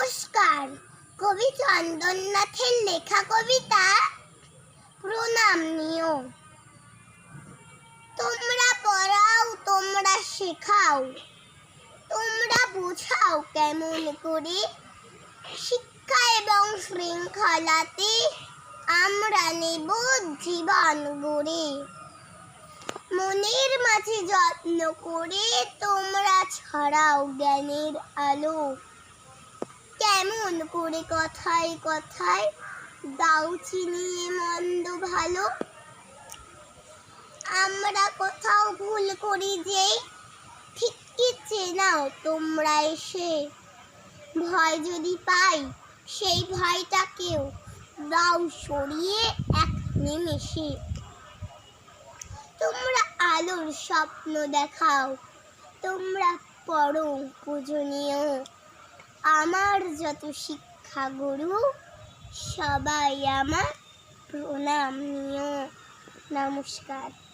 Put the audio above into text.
নমস্কার। কবি চন্দননাথের লেখা কবিতা প্রণাম নিও। তোমরা পড়াও, তোমরা শেখাও, তোমরা বোঝাও কেমন করে। শিক্ষা এবং শৃঙ্খলাতে আমরা নেব জীবন গড়ে। মনের মাঝে যত্ন করে তোমরা ছড়াও জ্ঞানের আলো। কেমন করে কথায় কথায় দাও চিনিয়ে মন্দ ভালো। আমরা কোথাও ভুল করি যে ঠিকই চেনাও তোমরা এসে। ভয় যদি পাই সেই ভয়টাকেও দাও সরিয়ে এক নিমেষে। তোমরা আলোর স্বপ্ন দেখাও, তোমরা পরম পূজনীয়। আমার যত শিক্ষা গুরু সবাই আমার প্রণাম নিও। নমস্কার।